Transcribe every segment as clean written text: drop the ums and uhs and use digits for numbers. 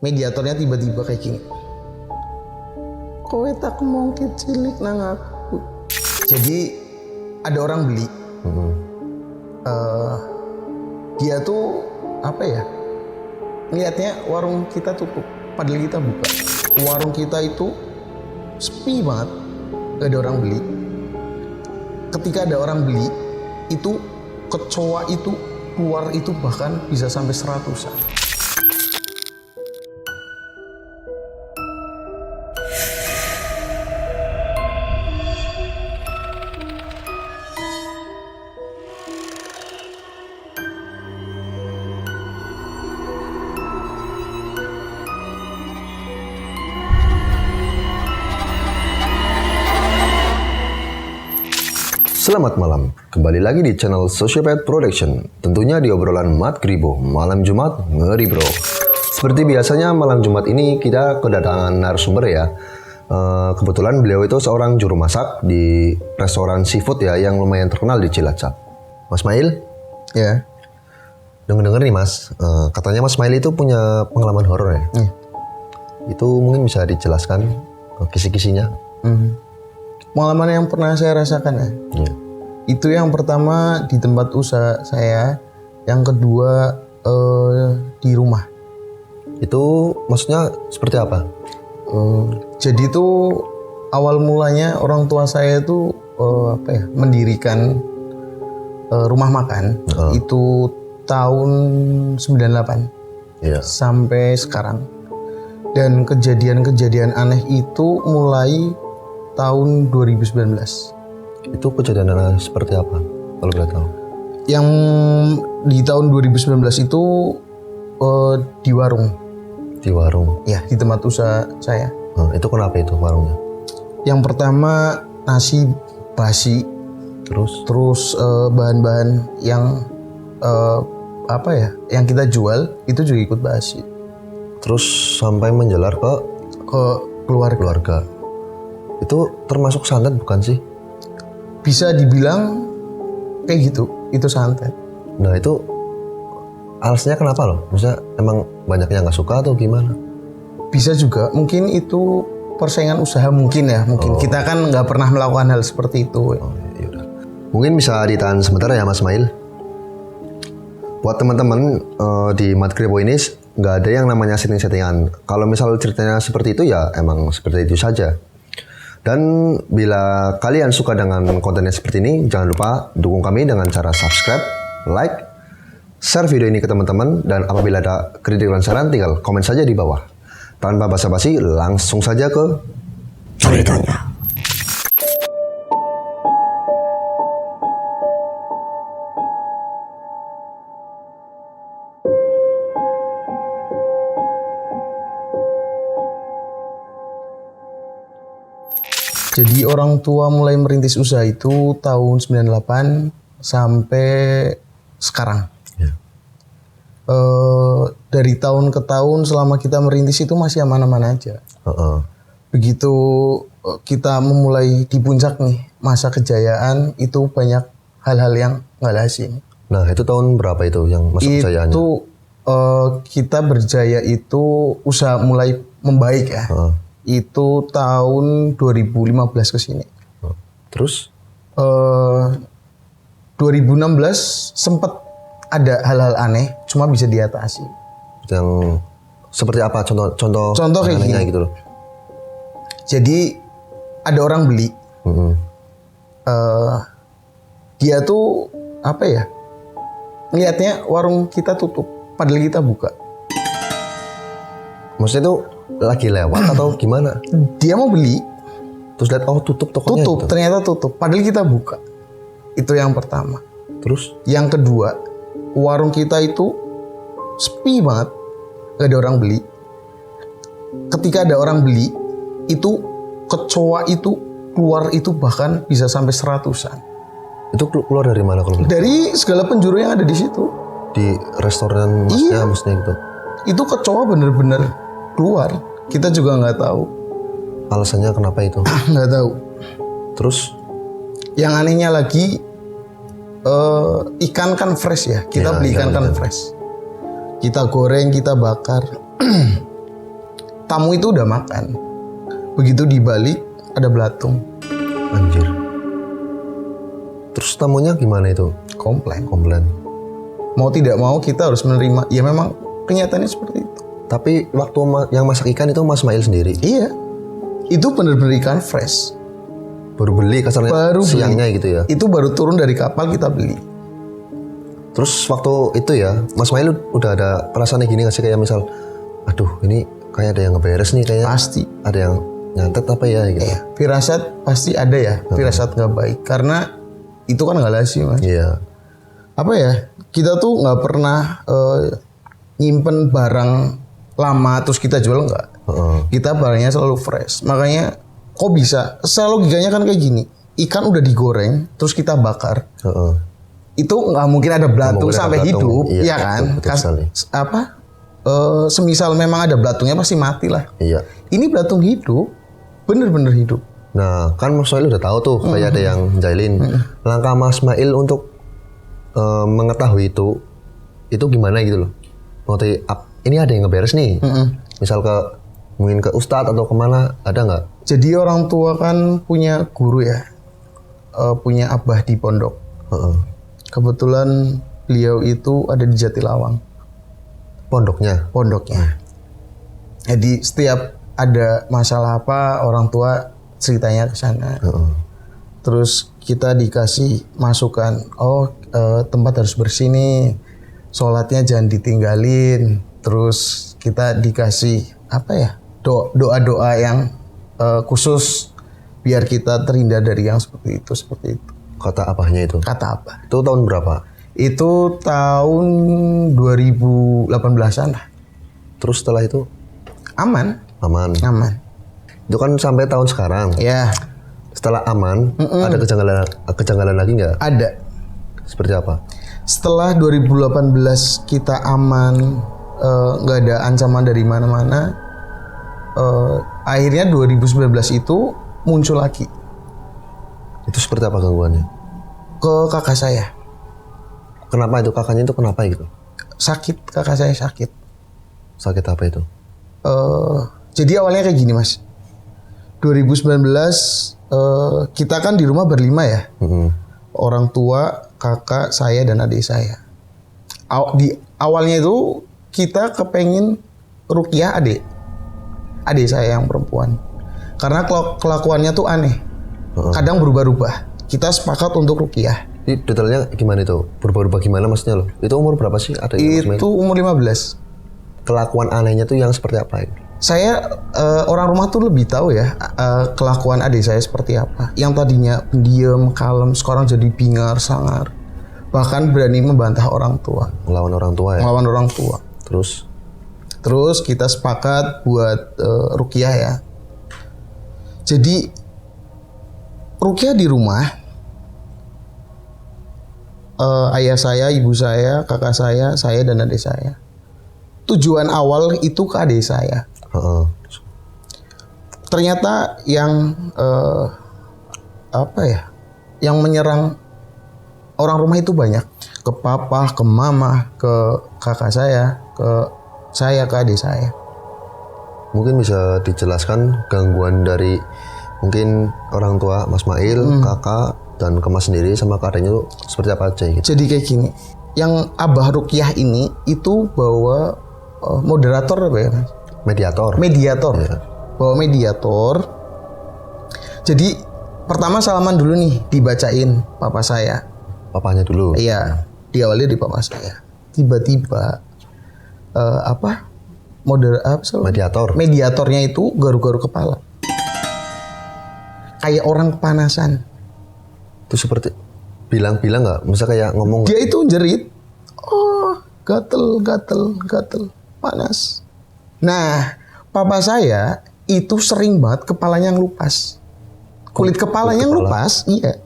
mediatornya tiba-tiba kayak gini. Kowe tak mungkin cilik nang aku. Jadi ada orang beli. Dia tuh apa ya? Lihatnya warung kita tutup, padahal kita buka. Warung kita itu sepi banget, gak ada orang beli. Ketika ada orang beli, itu kecoa itu keluar itu bahkan bisa sampai 100-an. Selamat malam, kembali lagi di channel Sociopath Production. Tentunya di obrolan Mat Gribo, malam Jumat ngeri bro. Seperti biasanya malam Jumat ini kita kedatangan narasumber ya. Kebetulan beliau itu seorang juru masak di restoran seafood ya yang lumayan terkenal di Cilacap. Mas Mail? Ya. Dengar-dengar nih Mas, katanya Mas Mail itu punya pengalaman horor ya? Itu mungkin bisa dijelaskan kisi-kisinya? Pengalaman yang pernah saya rasakan ya. Itu yang pertama di tempat usaha saya, yang kedua di rumah. Itu maksudnya seperti apa? Jadi tuh awal mulanya orang tua saya itu mendirikan rumah makan itu tahun 98 sampai sekarang. Dan kejadian-kejadian aneh itu mulai tahun 2019. Itu kejadian seperti apa kalau boleh tahu? Yang di tahun 2019 itu di warung. Di warung? Ya, di tempat usaha saya. Itu kenapa itu warungnya? Yang pertama nasi basi. Terus bahan-bahan yang yang kita jual itu juga ikut basi. Terus sampai menjalar ke keluarga. Itu termasuk santet bukan sih? Bisa dibilang kayak gitu, itu santet. Nah itu alasannya kenapa loh? Maksudnya emang banyak yang gak suka atau gimana? Bisa juga, mungkin itu persaingan usaha mungkin ya. Kita kan gak pernah melakukan hal seperti itu. Yaudah. Mungkin bisa ditahan sebentar ya Mas Mail. Buat teman-teman di Mat Gribo ini gak ada yang namanya setting-settingan. Kalau misal ceritanya seperti itu ya emang seperti itu saja. Dan bila kalian suka dengan kontennya seperti ini, jangan lupa dukung kami dengan cara subscribe, like, share video ini ke teman-teman, dan apabila ada kritik dan saran tinggal komen saja di bawah. Tanpa basa-basi, langsung saja ke ceritanya. Jadi orang tua mulai merintis usaha itu tahun 98 sampai sekarang. Dari tahun ke tahun selama kita merintis itu masih aman-aman aja. Begitu kita memulai di puncak nih masa kejayaan, itu banyak hal-hal yang nggak lazim. Nah itu tahun berapa itu yang masa kejayaannya? Itu kita berjaya itu usaha mulai membaik ya. Itu tahun 2015 ke sini. Terus? 2016 sempat ada hal-hal aneh, cuma bisa diatasi. Yang seperti apa? Contoh kayak gini gitu loh. Jadi ada orang beli. Dia tuh lihatnya warung kita tutup, padahal kita buka. Maksudnya itu lagi lewat atau gimana? Dia mau beli, terus lihat tutup tokonya. Tutup, ternyata tutup. Padahal kita buka. Itu yang pertama. Terus? Yang kedua, warung kita itu sepi banget, gak ada orang beli. Ketika ada orang beli, itu kecoa itu keluar itu bahkan bisa sampai 100-an. Itu keluar dari mana kalau? Dari segala penjuru yang ada di situ. Di restoran maksudnya gitu. Itu kecoa bener-bener keluar. Kita juga nggak tahu. Alasannya kenapa itu? Nggak tahu. Terus? Yang anehnya lagi, ikan kan fresh ya. Kita beli ikan kan fresh. Kita goreng, kita bakar. tamu itu udah makan. Begitu dibalik ada belatung. Anjir. Terus tamunya gimana itu? Komplain. Mau tidak mau kita harus menerima. Ya memang kenyataannya seperti itu. Tapi waktu yang masak ikan itu Mas Mail sendiri? Iya. Itu bener-bener ikan fresh. Baru beli kasarnya siangnya gitu ya? Itu baru turun dari kapal kita beli. Terus waktu itu ya, Mas Mail udah ada perasaannya gini gak sih? Kayak misal, aduh ini kayak ada yang ngeberes nih kayaknya. Pasti. Ada yang nyantet apa ya gitu. Iya. Firasat pasti ada ya. Firasat gak baik. Karena itu kan gak lazim Mas. Iya. Apa ya? Kita tuh gak pernah nyimpen barang lama terus kita jual enggak. Kita barangnya selalu fresh. Makanya kok bisa? Logikanya kan kayak gini. Ikan udah digoreng terus kita bakar. Itu nggak mungkin ada belatung sampai hidup, iya kan? Betul Semisal memang ada belatungnya pasti mati lah. Iya. Ini belatung hidup, bener-bener hidup. Nah, kan Mas Mail udah tahu tuh kayak ada yang jailin. Langkah Mas Mail untuk mengetahui itu gimana gitu loh. Nanti ini ada yang ngeberes nih. Misal mungkin ke ustadz atau kemana, ada nggak? Jadi orang tua kan punya guru ya, punya abah di pondok. Kebetulan beliau itu ada di Jatilawang. Pondoknya. Jadi setiap ada masalah apa orang tua ceritanya ke sana. Terus kita dikasih masukan, tempat harus bersih nih, sholatnya jangan ditinggalin. Terus kita dikasih doa-doa yang khusus biar kita terhindar dari yang seperti itu. Kata abahnya itu? Kata abah. Itu tahun berapa? Itu tahun 2018-an lah. Terus setelah itu? Aman. Itu kan sampai tahun sekarang. Ya. Setelah aman, ada kejanggalan lagi nggak? Ada. Seperti apa? Setelah 2018 kita aman, nggak ada ancaman dari mana-mana. Akhirnya 2019 itu muncul lagi. Itu seperti apa gangguannya? Ke kakak saya. Kenapa itu? Kakaknya itu kenapa gitu? Sakit, kakak saya sakit. Sakit apa itu? Jadi awalnya kayak gini Mas. 2019 kita kan di rumah berlima ya. Orang tua, kakak, saya dan adik saya. Di awalnya itu kita kepengen ruqyah adik saya yang perempuan. Karena kelakuannya tuh aneh. Kadang berubah-ubah. Kita sepakat untuk ruqyah. Ini detailnya gimana itu? Berubah-ubah gimana maksudnya loh? Itu umur berapa sih? Itu umur 15. Kelakuan anehnya tuh yang seperti apa ini? Saya orang rumah tuh lebih tahu ya kelakuan adik saya seperti apa. Yang tadinya pendiam, kalem, sekarang jadi bingar, sangar. Bahkan berani membantah orang tua. Melawan orang tua ya? Melawan orang tua. Terus kita sepakat buat ruqyah ya. Jadi ruqyah di rumah, ayah saya, ibu saya, kakak saya dan adik saya. Tujuan awal itu ke adik saya. Ternyata yang yang menyerang orang rumah itu banyak. Ke papa, ke mama, ke kakak saya, ke adik saya. Mungkin bisa dijelaskan gangguan dari mungkin orang tua Mas Mail, kakak, dan ke Mas sendiri sama kakaknya itu seperti apa aja gitu? Jadi kayak gini, yang abah ruqyah ini itu bawa moderator apa ya Mas? Mediator. Ya. Bawa mediator. Jadi pertama salaman dulu nih, dibacain papa saya. Papanya dulu? Iya, diawali di papa saya. Tiba-tiba mediatornya itu garu-garu kepala. Kayak orang kepanasan. Itu seperti bilang-bilang nggak? Misalnya kayak ngomong. Dia itu jerit. Gatel, panas. Nah, papa saya itu sering banget kepalanya ngelupas. Kulit kepalanya ngelupas, iya.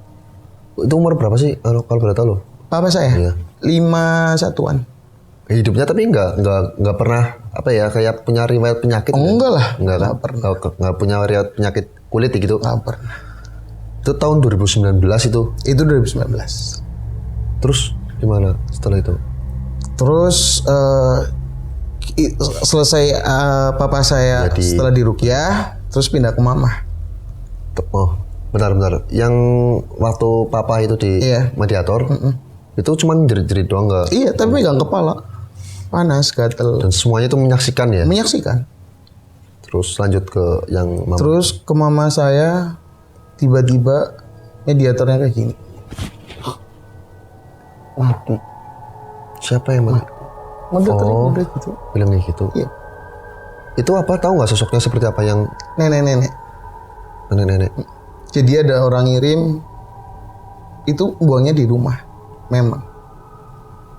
Itu umur berapa sih kalau boleh tahu lo? Papa saya? Iya. 51-an. Hidupnya tapi nggak pernah kayak punya riwayat penyakit? Enggak lah. Nggak pernah. Nggak punya riwayat penyakit kulit gitu? Nggak pernah. Itu tahun 2019 itu? Itu 2019. Terus gimana setelah itu? Terus selesai papa saya Jadi- setelah diruqyah terus pindah ke mama. Oh, bentar. Yang waktu papa itu di Iya. mediator, itu cuman jerit-jerit doang nggak? Iya, tapi megang kepala. Panas, gatel. Dan semuanya itu menyaksikan ya? Menyaksikan. Terus lanjut ke yang mama. Terus ke mama saya tiba-tiba mediatornya kayak gini. Mati. Siapa yang mati? Udah gitu. Bilang kayak gitu. Iya. Itu apa, tahu nggak sosoknya seperti apa yang Nenek-nenek. nenek-nenek? Jadi ada orang ngirim itu buangnya di rumah. Memang.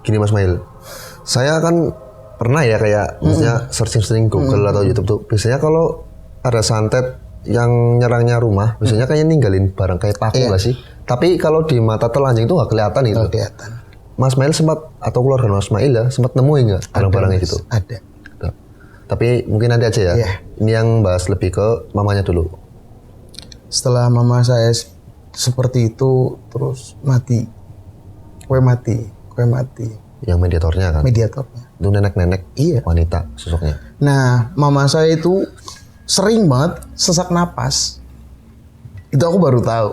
Gini Mas Mail, saya kan pernah ya kayak misalnya searching Google atau YouTube tuh, biasanya kalau ada santet yang nyerangnya rumah, biasanya kayak ninggalin barang kayak paku nggak sih? Tapi kalau di mata telanjang itu nggak kelihatan itu. Nggak kelihatan. Mas Mail sempat, atau keluarga Mas Mail ya, sempat nemuin nggak barang-barangnya Mas. gitu? Ada. Nggak. Tapi mungkin nanti aja ya. Iya. Ini yang bahas lebih ke mamanya dulu. Setelah mama saya seperti itu terus mati. Kue mati. Yang mediatornya kan. Mediatornya. Itu nenek-nenek Iya. wanita sosoknya. Nah, mama saya itu sering banget sesak napas. Itu aku baru tahu.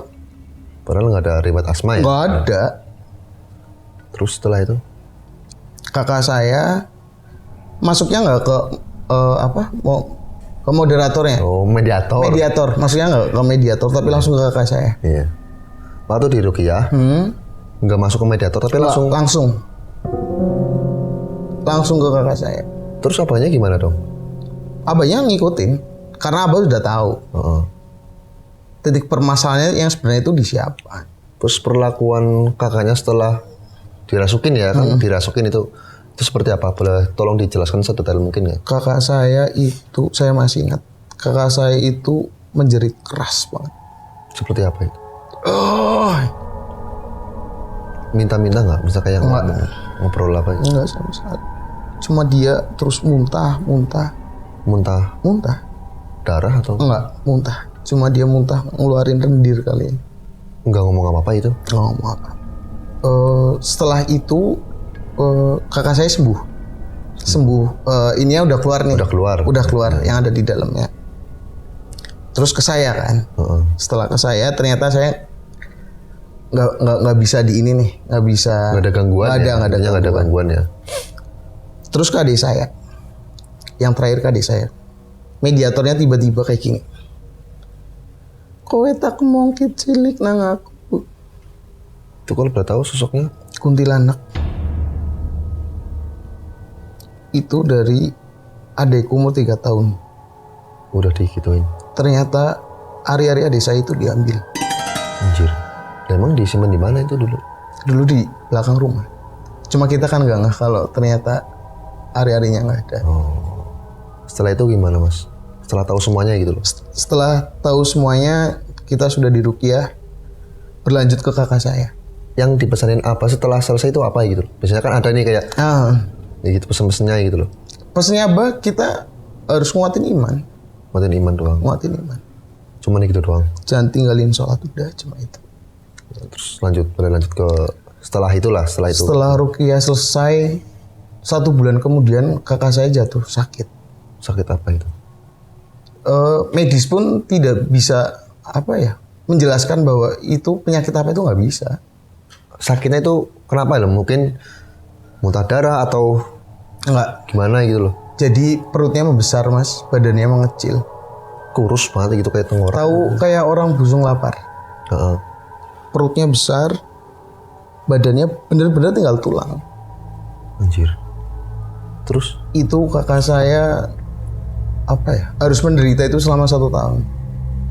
Padahal nggak ada riwayat asma ya. Nggak ada. Terus setelah itu, Kakak saya masuknya nggak ke mau ke moderatornya. oh mediator. Mediator, maksudnya nggak ke mediator tapi langsung ke kakak saya. Iya. Waktu di Ruqyah, nggak masuk ke mediator tapi langsung. Langsung ke kakak saya. Terus abahnya gimana dong? Abahnya ngikutin karena abah sudah tahu Heeh. titik permasalahannya yang sebenarnya itu di siapa. Terus perlakuan kakaknya setelah dirasukin ya kan, dirasukin itu seperti apa? Boleh tolong dijelaskan sedetail mungkin ya? Kakak saya itu, saya masih ingat, kakak saya itu menjerit keras banget. Seperti apa itu? Oh, Minta-minta nggak? Bisa kayak Nggak. ngobrol apa? enggak sama sekali. Cuma dia terus muntah. Muntah darah atau Enggak, muntah. Cuma dia muntah ngeluarin rendir kali ini. nggak ngomong apa-apa itu? Nggak ngomong apa. Setelah itu kakak saya sembuh. Ininya udah keluar nih. Udah keluar. yang ada di dalamnya. Terus ke saya kan. Heeh. Setelah ke saya ternyata saya nggak bisa di ini nih, nggak bisa. Nggak ada gangguan ya? Nggak ada Intinya nggak ada gangguan ya? Terus ke adik saya, yang terakhir ke adik saya, mediatornya tiba-tiba kayak gini. Kowe tak mungkin cilik nang aku. Itu kalau udah tahu sosoknya Kuntilanak. Itu dari adekku umur 3 tahun. udah digituin. Ternyata hari-hari adik saya itu diambil. Anjir. Emang disimpan di mana itu dulu? Dulu di belakang rumah. Cuma kita kan nggak ngeh kalau ternyata hari-harinya nggak ada. Setelah itu gimana Mas? Setelah tahu semuanya gitu loh. Setelah tahu semuanya, kita sudah diruqyah, berlanjut ke kakak saya. Yang dipesanin apa setelah selesai itu apa gitu loh. Biasanya kan ada nih kayak ya gitu pesen-pesennya gitu loh. Pesannya apa? Kita harus nguatin iman. Matiin iman doang. Nguatin iman. Cuman gitu doang. Jangan tinggalin sholat, udah cuma itu. Terus boleh lanjut ke setelah itu. Setelah ruqyah selesai, 1 bulan kemudian kakak saya jatuh sakit. Sakit apa itu? Medis pun tidak bisa menjelaskan bahwa itu penyakit apa, itu nggak bisa. Sakitnya itu kenapa ya? Mungkin muntah darah atau Nggak. gimana gitu loh. Jadi perutnya membesar mas, badannya mengecil. Kurus banget gitu kayak tengkorak. Tahu kayak orang busung lapar. Heeh. Perutnya besar, badannya bener-bener tinggal tulang. Anjir. Terus Itu kakak saya harus menderita itu selama 1 tahun.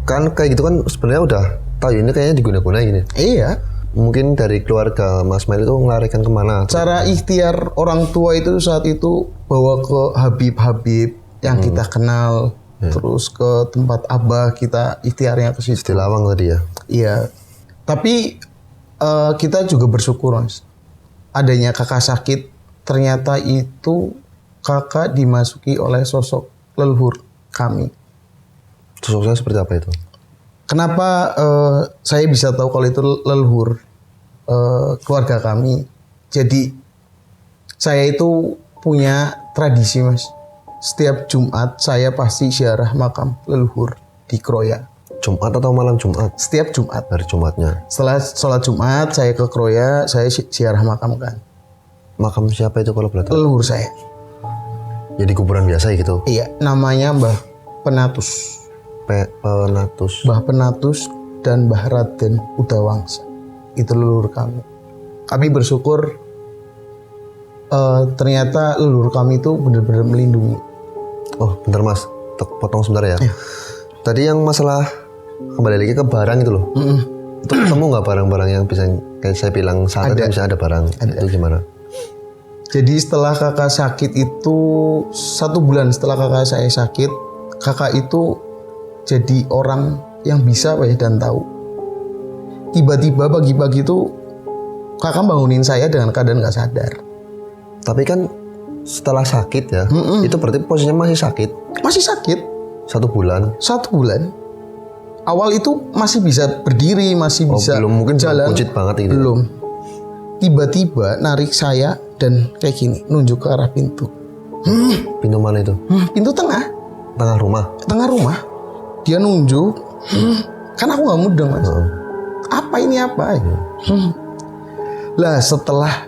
kan kayak gitu kan sebenarnya udah tahu ini kayaknya diguna-guna gini. Iya. Mungkin dari keluarga Mas Mail itu ngelarikan kemana? Cara ikhtiar orang tua itu saat itu bawa ke Habib-Habib yang kita kenal, terus ke tempat abah kita ikhtiarnya ke situ. Tilawang tadi ya. Iya. Tapi kita juga bersyukur mas, adanya kakak sakit. Ternyata itu kakak dimasuki oleh sosok leluhur kami. Sosoknya seperti apa itu? Kenapa saya bisa tahu kalau itu leluhur keluarga kami? Jadi saya itu punya tradisi mas. setiap Jumat saya pasti ziarah makam leluhur di Kroya. Jumat atau malam Jumat? Setiap Jumat. Hari Jumatnya. Setelah sholat Jumat saya ke Kroya, saya ziarah makam kan. Makam siapa itu kalau boleh tahu? Leluhur saya. Jadi kuburan biasa gitu? Iya, namanya Mbah Penatus. Penatus. Mbah Penatus dan Mbah Raden Udawangsa. Itu leluhur kami. Kami bersyukur ternyata leluhur kami itu benar-benar melindungi. Oh, bentar Mas. Potong sebentar ya. Iya. Tadi yang masalah kembali lagi ke barang itu loh. Itu ketemu nggak barang-barang yang bisa kayak saya bilang saat tadi bisa ada barang. Itu gimana? Jadi setelah kakak sakit itu 1 bulan setelah kakak saya sakit, kakak itu jadi orang yang bisa apa ya dan tahu. Tiba-tiba pagi-pagi itu kakak bangunin saya dengan keadaan nggak sadar. Tapi kan setelah sakit ya, itu berarti posisinya masih sakit. Masih sakit. 1 bulan. 1 bulan. Awal itu masih bisa berdiri, masih bisa belum mungkin jalan. buncit banget gitu. Belum. Tiba-tiba narik saya dan kayak gini, nunjuk ke arah pintu. Pintu mana itu? Pintu tengah. Tengah rumah. Tengah rumah. Dia nunjuk. Kan aku nggak mudeng Mas. Apa ini apa? Lah setelah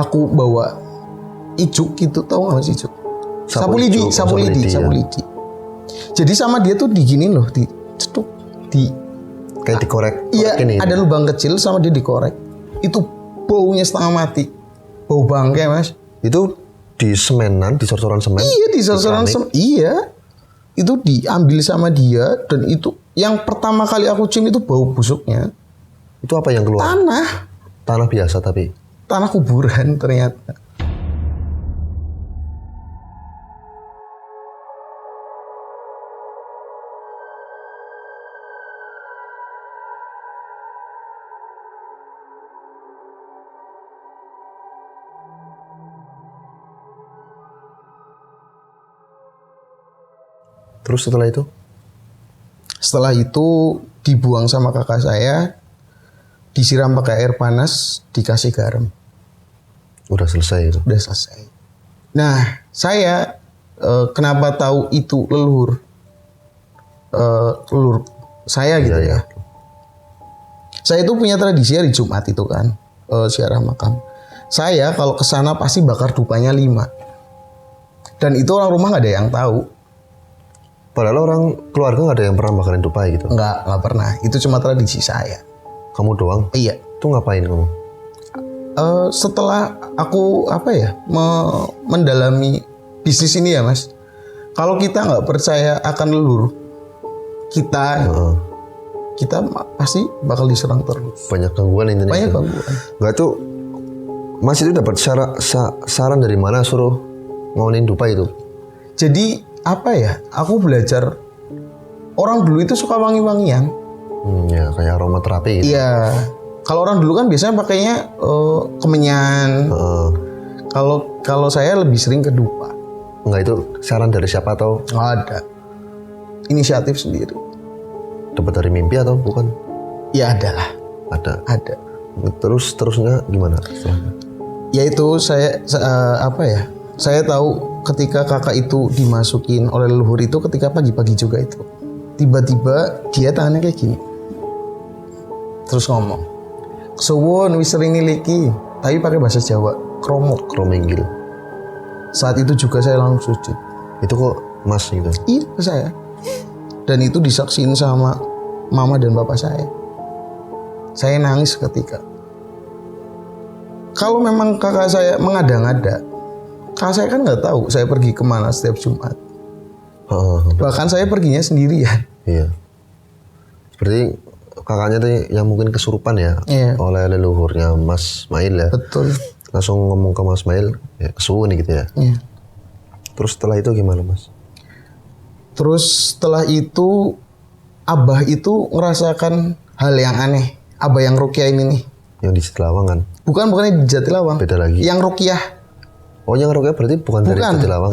aku bawa ijuk gitu, tahu nggak Mas ijuk? Sapu lidi. Jadi sama dia tuh diginin loh, dicetuk, kayak dikorek. Iya, ini. ada lubang kecil sama dia dikorek. Itu baunya setengah mati, bau bangkai Mas. Itu di semenan, di sor-soran semen. Iya, di sor-soran semen. Iya, itu diambil sama dia dan itu yang pertama kali aku cium itu bau busuknya. Itu apa yang keluar? Tanah biasa tapi. Tanah kuburan ternyata. Terus setelah itu? Setelah itu dibuang sama kakak saya, disiram pakai air panas, dikasih garam. Udah selesai itu? Udah selesai. Nah, saya kenapa tahu itu leluhur saya gitu ya. Saya itu punya tradisi hari Jumat itu kan, ziarah makam. Saya kalau ke sana pasti bakar dupanya 5. Dan itu orang rumah nggak ada yang tahu. Padahal orang keluarga nggak ada yang pernah bakarin tupai gitu? Nggak pernah. Itu cuma tradisi saya. Kamu doang? Iya. Itu ngapain kamu? Setelah aku mendalami bisnis ini ya Mas. Kalau kita nggak percaya akan leluhur kita, kita pasti bakal diserang terus. Banyak gangguan intinya. Banyak gangguan. Nggak tuh, Mas itu dapat saran dari mana suruh ngawinin dupa itu? Jadi apa ya? Aku belajar orang dulu itu suka wangi-wangian. Ya kayak aromaterapi gitu. Iya. Kalau orang dulu kan biasanya pakainya kemenyan. Kalau saya lebih sering ke dupa. Enggak, itu saran dari siapa atau? Nggak ada. Inisiatif sendiri. Dapat dari mimpi atau bukan? Ya ada lah. Ada. Terusnya gimana setelahnya? Yaitu saya saya tahu ketika kakak itu dimasukin oleh leluhur itu ketika pagi-pagi juga itu. Tiba-tiba dia tangannya kayak gini. Terus ngomong, "Suwun wis sering niliki." Tapi pakai bahasa Jawa, krominggil. Saat itu juga saya langsung sujud. Itu kok Mas gitu? Iya, saya. Dan itu disaksiin sama mama dan bapak saya. Saya nangis ketika. Kalau memang kakak saya mengada-ngada, kakak saya kan nggak tahu saya pergi kemana setiap Jumat. Bahkan saya perginya sendirian. Iya. Seperti kakaknya tuh yang mungkin kesurupan ya, oleh leluhurnya Mas Mail ya. Betul. Langsung ngomong ke Mas Mail, ya kesuwen gitu ya. Iya. Terus setelah itu gimana Mas? Terus setelah itu Abah itu ngerasakan hal yang aneh. Abah yang rukyah ini nih. Yang di Jatilawang kan? Bukan di Jatilawang. Beda lagi. Yang rukyah. Oh, yang rukyah berarti bukan dari Jatilawang?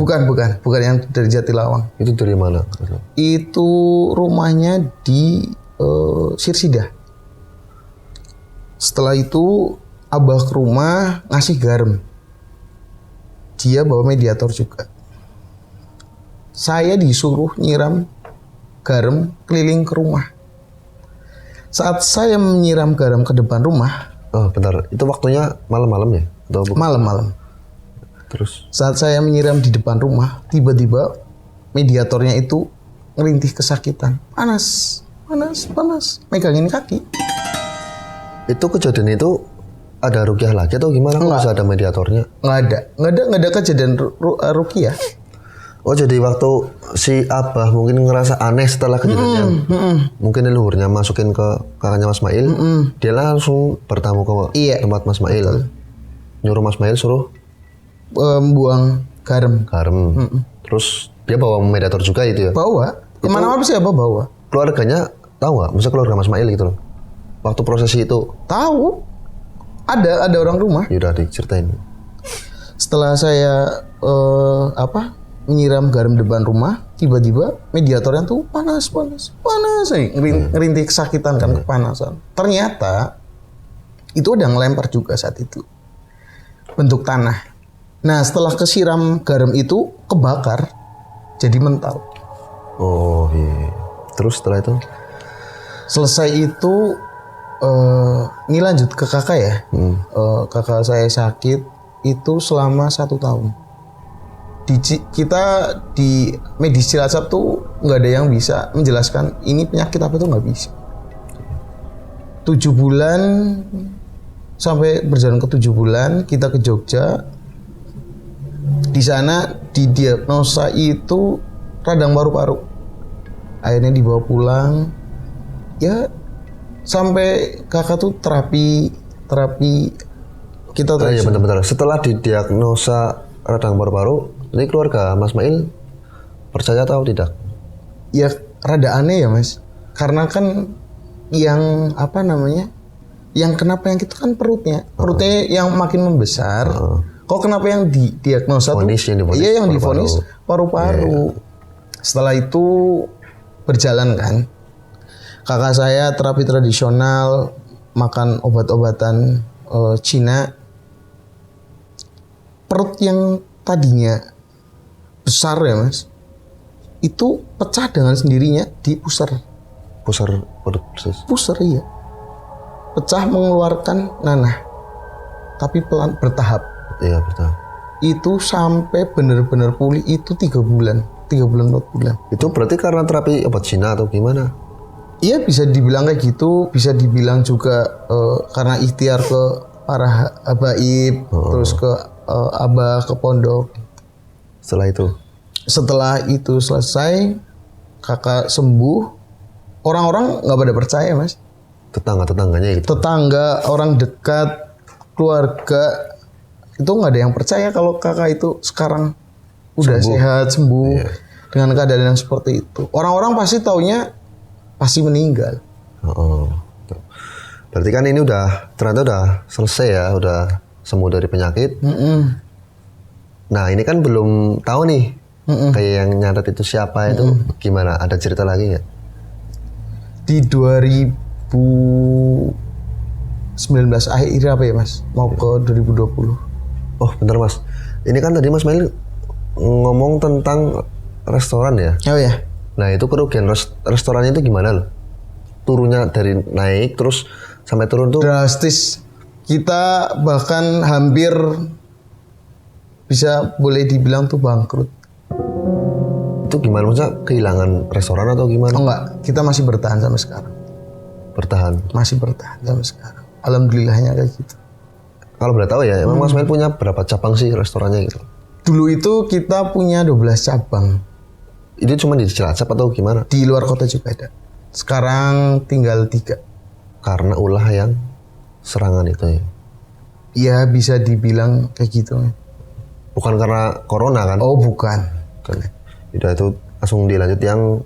Bukan yang dari Jatilawang. Itu dari mana? Itu rumahnya di Sirsida. Setelah itu Abah ke rumah ngasih garam. Dia bawa mediator juga. saya disuruh nyiram garam keliling ke rumah. Saat saya menyiram garam ke depan rumah, Oh, bentar. Itu waktunya malam-malam ya? Atau bukan? malam-malam. Terus? Saat saya menyiram di depan rumah, tiba-tiba mediatornya itu ngerintih kesakitan. Panas, panas, panas. Megangin kaki. Itu kejadian itu ada rukyah lagi atau gimana? Kok bisa ada mediatornya? Nggak ada kejadian rukyah. Oh, jadi waktu si Abah mungkin ngerasa aneh setelah kejadian. Mungkin leluhurnya masukin ke kakaknya Mas Mail. Dia langsung bertamu ke Iya. tempat Mas Mail. Nyuruh Mas Mail suruh Buang garam. garam. Terus dia bawa mediator juga itu ya? Bawa. Kemana-mana sih Abah bawa. Keluarganya tahu nggak? Maksudnya keluarga Mas Mail gitu loh. Waktu prosesi itu, Tahu. Ada orang rumah. yaudah diceritain. Setelah saya menyiram garam depan rumah, tiba-tiba mediatornya tuh panas, ngerintih kesakitan kan, kepanasan. Ternyata itu udah ngelempar juga saat itu bentuk tanah. Nah, setelah kesiram garam itu kebakar, jadi mental. Oh iya. Terus setelah itu? Selesai itu ini lanjut ke kakak ya. Kakak saya sakit itu selama 1 tahun. Kita di medis Cilacap tuh nggak ada yang bisa menjelaskan ini penyakit apa tuh, nggak bisa. 7 bulan sampai berjalan ke 7 bulan kita ke Jogja. Di sana didiagnosa itu radang paru-paru. Akhirnya dibawa pulang. Ya sampai kakak tuh terapi kita Iya benar-benar. Setelah didiagnosa radang paru-paru, ini keluarga Mas Mail percaya atau tidak? Ya rada aneh ya Mas, karena kan yang yang kena penyakit itu kan perutnya yang makin membesar. Kok kenapa yang didiagnosa tuh? Iya, yang divonis paru-paru. Setelah itu berjalan kan, kakak saya terapi tradisional, makan obat-obatan Cina. Perut yang tadinya besar ya Mas, itu pecah dengan sendirinya di pusar. Pusar perut persis. Pusar iya. Pecah mengeluarkan nanah. Tapi pelan bertahap. Iya betul. Itu sampai benar-benar pulih itu 3 bulan. 4 bulan. Itu berarti karena terapi obat Cina atau gimana? Iya bisa dibilang kayak gitu, bisa dibilang juga karena ikhtiar ke para habaib, terus ke abah ke pondok. Setelah itu selesai, kakak sembuh, orang-orang nggak pada percaya Mas. Tetangga-tetangganya gitu. Tetangga, orang dekat, keluarga itu nggak ada yang percaya kalau kakak itu sekarang udah sehat, sembuh dengan keadaan yang seperti itu. Orang-orang pasti taunya pasti meninggal. Berarti kan ini ternyata udah selesai ya, udah sembuh dari penyakit. Nah ini kan belum tahu nih, kayak yang nyatet itu siapa itu gimana? Ada cerita lagi nggak? Di 2019 akhir apa ya Mas? Mau ke 2020. Oh bentar Mas, ini kan tadi Mas Mail ngomong tentang restoran ya? Oh ya. Nah itu kerugian restorannya itu gimana loh? Turunnya dari naik terus sampai turun tuh? Drastis. Kita bahkan hampir bisa boleh dibilang tuh bangkrut. Itu gimana? Maksudnya kehilangan restoran atau gimana? Oh enggak, kita masih bertahan sampai sekarang. Bertahan? Masih bertahan sampai sekarang. Alhamdulillahnya kayak gitu. Kalau boleh tahu ya, emang Mas Mail punya berapa cabang sih restorannya gitu? Dulu itu kita punya 12 cabang. Itu cuma di Cilacap atau gimana? Di luar kota juga ada. Sekarang tinggal 3. Karena ulah yang serangan itu ya? Ya bisa dibilang kayak gitu. Bukan karena corona kan? Oh bukan. Udah itu langsung dilanjut yang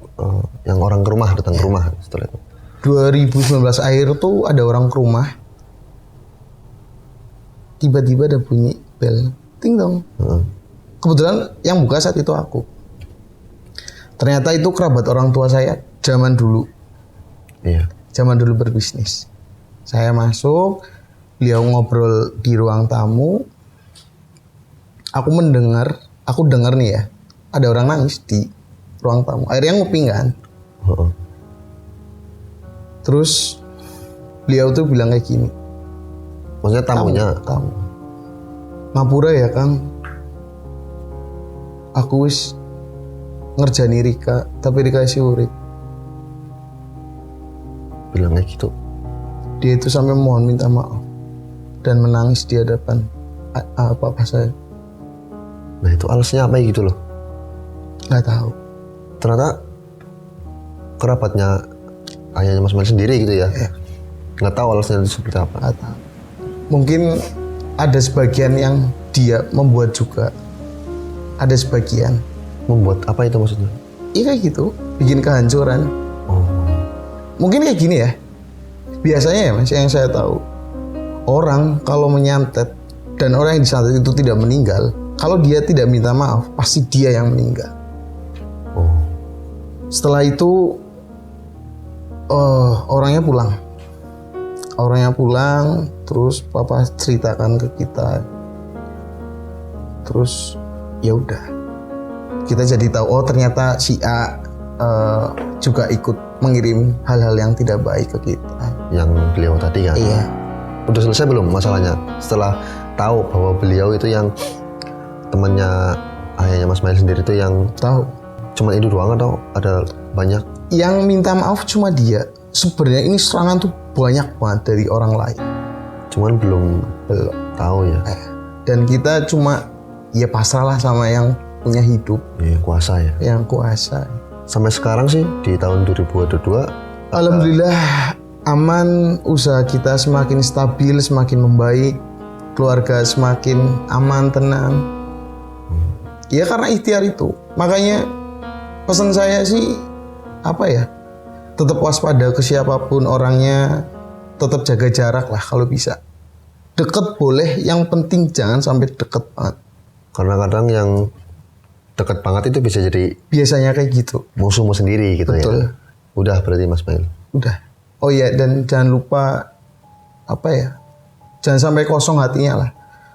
orang ke rumah, datang ke rumah setelah itu. 2019 akhir tuh ada orang ke rumah. Tiba-tiba ada bunyi bel. Ting dong. Kebetulan yang buka saat itu aku. Ternyata itu kerabat orang tua saya zaman dulu. Iya. Zaman dulu berbisnis. Saya masuk, beliau ngobrol di ruang tamu. Aku dengar nih ya, ada orang nangis di ruang tamu. Akhirnya nguping kan. Heeh. Terus beliau tuh bilang kayak gini. Maksudnya tamunya? Tamu. Ngapura ya Kang. Aku wis ngerjani Rika, tapi Rika isi urip. Bilang kayak gitu. Dia itu sampai mohon minta maaf dan menangis di hadapan papa saya. Nah itu alasannya apa gitu loh? Nggak tahu. Ternyata kerabatnya ayahnya Mas Mail sendiri gitu ya? Iya. Nggak tahu alasannya itu seperti apa? Nggak tahu. Mungkin ada sebagian yang dia membuat juga. Ada sebagian. Membuat apa itu maksudnya? Iya kayak gitu, bikin kehancuran. Oh. Mungkin kayak gini ya. Biasanya ya Mas, yang saya tahu, orang kalau menyantet dan orang yang disantet itu tidak meninggal, kalau dia tidak minta maaf, pasti dia yang meninggal. Oh. Setelah itu orangnya pulang. Orangnya pulang, terus papa ceritakan ke kita. Terus ya udah, kita jadi tahu oh ternyata si A juga ikut mengirim hal-hal yang tidak baik ke kita. Yang beliau tadi kan? Iya. Udah selesai belum masalahnya? Setelah tahu bahwa beliau itu yang temannya ayahnya Mas Mail sendiri itu yang Tahu. cuma itu doang atau ada banyak? Yang minta maaf cuma dia. Sebenarnya ini serangan tuh banyak banget dari orang lain. Cuman belum tahu ya. Dan kita cuma ya pasrahlah sama yang punya hidup, Iya, kuasa ya. yang kuasa. Sampai sekarang sih di tahun 2022 Alhamdulillah aman, usaha kita semakin stabil, semakin membaik, keluarga semakin aman, tenang. Ya karena ikhtiar itu. Makanya pesan saya sih apa ya? Tetap waspada ke siapapun orangnya, tetap jaga jarak lah kalau bisa. Deket boleh, yang penting jangan sampai deket banget. karena kadang yang dekat banget itu bisa jadi Biasanya kayak gitu. musuhmu sendiri gitu Betul. ya. Udah berarti Mas Mail. Udah. Oh iya, dan jangan lupa apa ya? Jangan sampai kosong hatinya lah.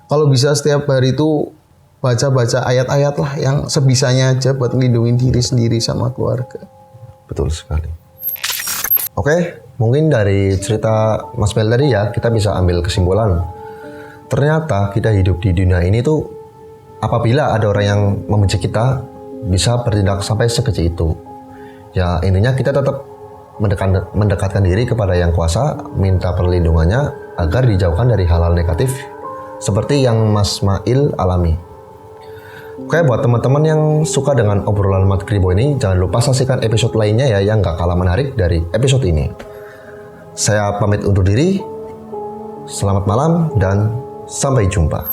Kalau bisa setiap hari itu baca-baca ayat-ayat lah yang sebisanya aja buat melindungi diri sendiri sama keluarga. Betul sekali. Oke, mungkin dari cerita Mas Mail tadi ya kita bisa ambil kesimpulan. Ternyata kita hidup di dunia ini tuh apabila ada orang yang membenci kita bisa bertindak sampai sekecil itu. Ya intinya kita tetap mendekatkan diri kepada yang kuasa, minta perlindungannya agar dijauhkan dari hal-hal negatif seperti yang Mas Mail alami. Oke, buat teman-teman yang suka dengan obrolan Mat Kribo ini, jangan lupa saksikan episode lainnya ya yang gak kalah menarik dari episode ini. Saya pamit undur diri, selamat malam dan sampai jumpa.